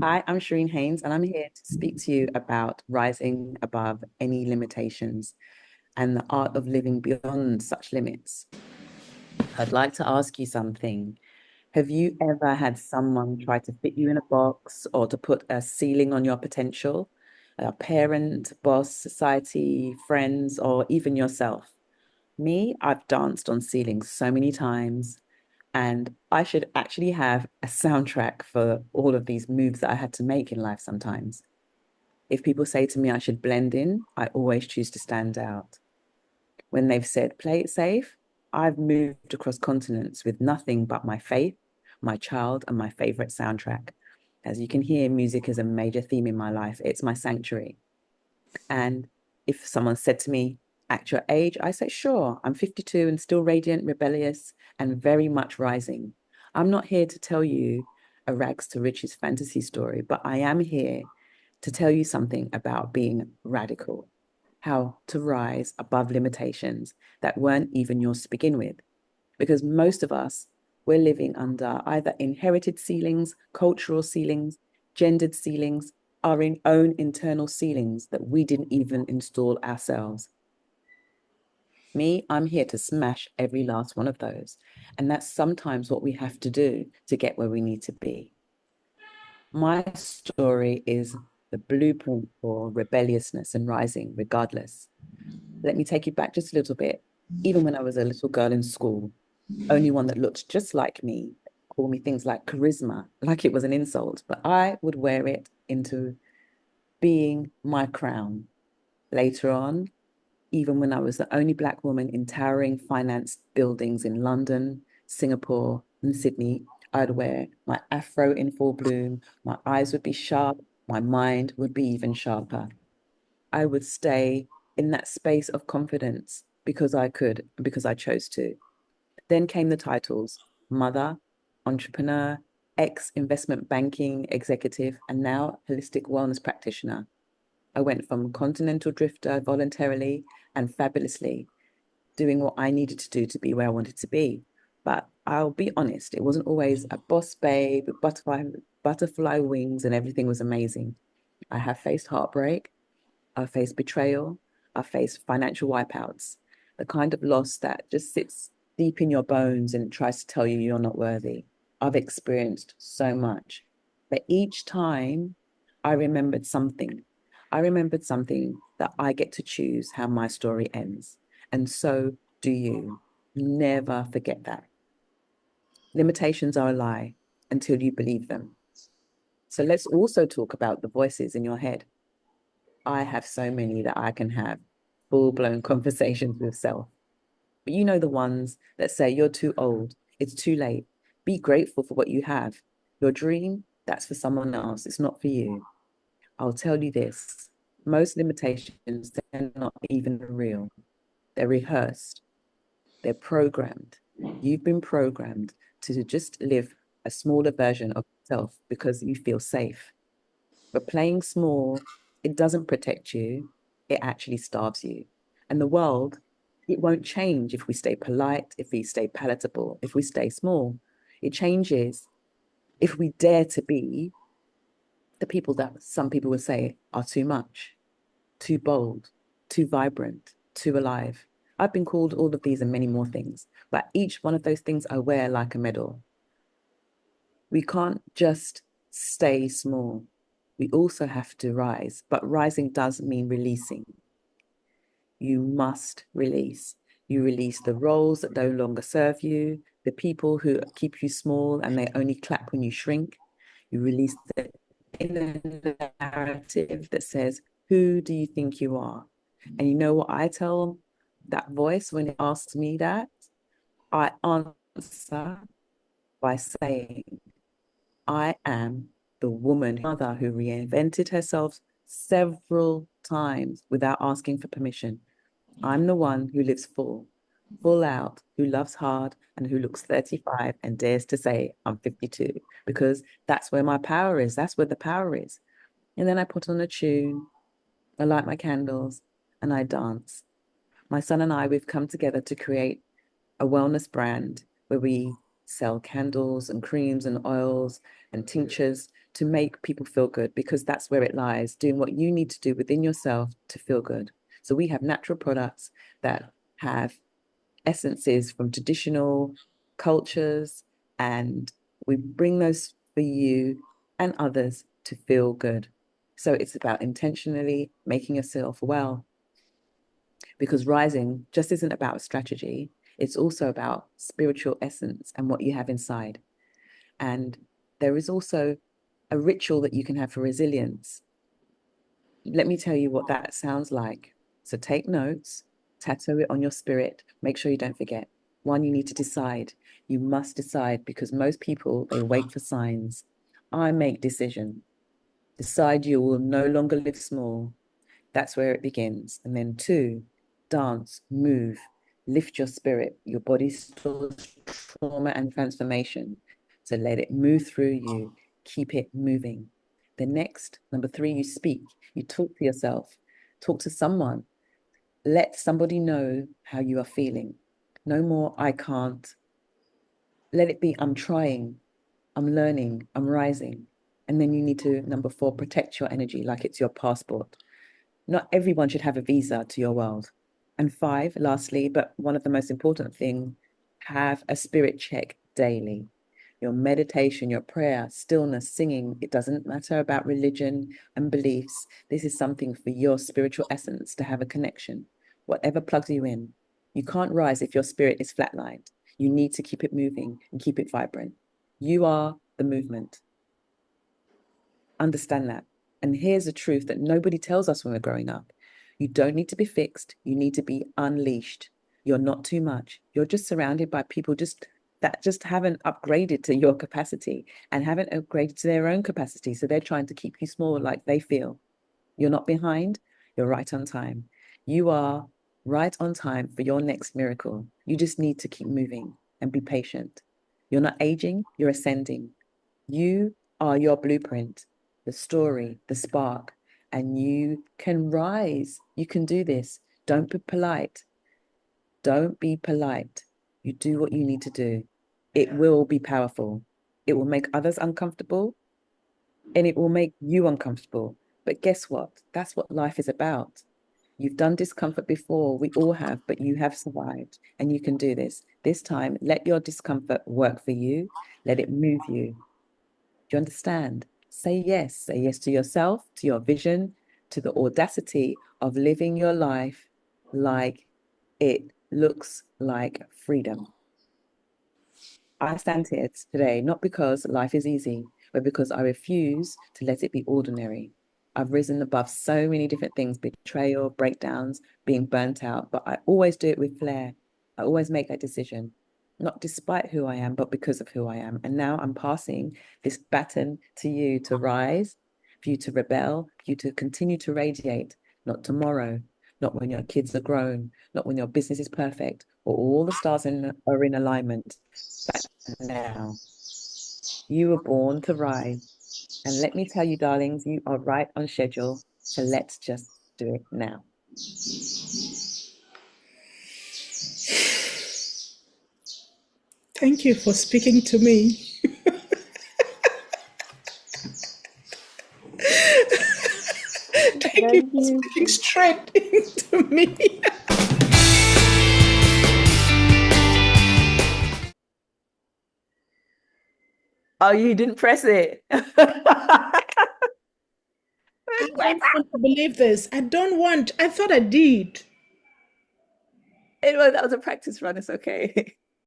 Hi, I'm Cherine Haynes, and I'm here to speak to you about rising above any limitations and the art of living beyond such limits. I'd like to ask you something. Have you ever had someone try to fit you in a box or to put a ceiling on your potential? A parent, boss, society, friends, or even yourself? Me, I've danced on ceilings so many times. And I should actually have a soundtrack for all of these moves that I had to make in life sometimes. If people say to me I should blend in, I always choose to stand out. When they've said play it safe, I've moved across continents with nothing but my faith, my child, and my favorite soundtrack. As you can hear, music is a major theme in my life. It's my sanctuary. And if someone said to me, at your age, I say, sure, I'm 52 and still radiant, rebellious, and very much rising. I'm not here to tell you a rags to riches fantasy story, but I am here to tell you something about being radical, how to rise above limitations that weren't even yours to begin with. Because most of us, we're living under either inherited ceilings, cultural ceilings, gendered ceilings, our own internal ceilings that we didn't even install ourselves. Me, I'm here to smash every last one of those. And that's sometimes what we have to do to get where we need to be. My story is the blueprint for rebelliousness and rising, regardless. Let me take you back just a little bit. Even when I was a little girl in school, only one that looked just like me, call me things like charisma, like it was an insult, but I would wear it into being my crown. Later on, even when I was the only Black woman in towering finance buildings in London, Singapore, and Sydney, I'd wear my afro in full bloom, my eyes would be sharp, my mind would be even sharper. I would stay in that space of confidence because I could, because I chose to. Then came the titles mother, entrepreneur, ex investment banking executive, and now holistic wellness practitioner. I went from continental drifter voluntarily and fabulously, doing what I needed to do to be where I wanted to be. But I'll be honest, it wasn't always a boss babe, butterfly wings, and everything was amazing. I have faced heartbreak, I faced betrayal, I faced financial wipeouts, the kind of loss that just sits deep in your bones and it tries to tell you you're not worthy. I've experienced so much. But each time I remembered something. I remembered something that I get to choose how my story ends. And so do you. Never forget that. Limitations are a lie until you believe them. So let's also talk about the voices in your head. I have so many that I can have full-blown conversations with self. But you know the ones that say you're too old, it's too late. Be grateful for what you have. Your dream, that's for someone else. It's not for you. I'll tell you this. Most limitations, they're not even real. They're rehearsed. They're programmed. You've been programmed to just live a smaller version of yourself because you feel safe. But playing small, it doesn't protect you, it actually starves you. And the world, it won't change if we stay polite, if we stay palatable, if we stay small. It changes if we dare to be the people that some people would say are too much, too bold, too vibrant, too alive. I've been called all of these and many more things, but each one of those things I wear like a medal. We can't just stay small. We also have to rise, but rising does mean releasing. You must release. You release the roles that no longer serve you, the people who keep you small and they only clap when you shrink. You release the inner narrative that says, who do you think you are? And you know what I tell that voice when it asks me that? I answer by saying, I am the woman mother who reinvented herself several times without asking for permission. I'm the one who lives full out, who loves hard, and who looks 35 and dares to say I'm 52, because that's where my power is. That's where the power is. And then I put on a tune, I light my candles, and I dance. My son and I, we've come together to create a wellness brand where we sell candles and creams and oils and tinctures to make people feel good, because that's where it lies, doing what you need to do within yourself to feel good. So we have natural products that have essences from traditional cultures, and we bring those for you and others to feel good. So it's about intentionally making yourself well, because rising just isn't about strategy. It's also about spiritual essence and what you have inside. And there is also a ritual that you can have for resilience. Let me tell you what that sounds like. So take notes, tattoo it on your spirit. Make sure you don't forget. One, you need to decide. You must decide, because most people, they wait for signs. I make decision. Decide you will no longer live small. That's where it begins. And then two, dance, move, lift your spirit. Your body stores trauma and transformation. So let it move through you. Keep it moving. The next, number three, you speak. You talk to yourself. Talk to someone. Let somebody know how you are feeling. No more, I can't. Let it be, I'm trying, I'm learning, I'm rising. And then you need to, number four, protect your energy like it's your passport. Not everyone should have a visa to your world. And five, lastly, but one of the most important things, have a spirit check daily. Your meditation, your prayer, stillness, singing, it doesn't matter about religion and beliefs. This is something for your spiritual essence to have a connection. Whatever plugs you in. You can't rise if your spirit is flatlined. You need to keep it moving and keep it vibrant. You are the movement. Understand that. And here's a truth that nobody tells us when we're growing up. You don't need to be fixed. You need to be unleashed. You're not too much. You're just surrounded by people that just haven't upgraded to your capacity and haven't upgraded to their own capacity. So they're trying to keep you small like they feel. You're not behind. You're right on time. You are right on time for your next miracle. You just need to keep moving and be patient. You're not aging. You're ascending. You are your blueprint, the story, the spark, and you can rise. You can do this. Don't be polite. Don't be polite. You do what you need to do. It will be powerful. It will make others uncomfortable, and it will make you uncomfortable. But guess what? That's what life is about. You've done discomfort before. We all have, but you have survived, and you can do this. This time, let your discomfort work for you. Let it move you. Do you understand? Say yes. Say yes to yourself, to your vision, to the audacity of living your life like it looks like freedom. I stand here today not because life is easy, but because I refuse to let it be ordinary. I've risen above so many different things, betrayal, breakdowns, being burnt out, but I always do it with flair. I always make that decision, not despite who I am, but because of who I am. And now I'm passing this baton to you to rise, for you to rebel, for you to continue to radiate, not tomorrow, not when your kids are grown, not when your business is perfect, or all the stars are in alignment, but now. You were born to rise. And let me tell you, darlings, you are right on schedule. So let's just do it now. Thank you for speaking to me. Thank you Thank for you. speaking straight into me. Oh, you didn't press it. I don't want to believe this. I don't want. I thought I did. That was a practice run. It's okay.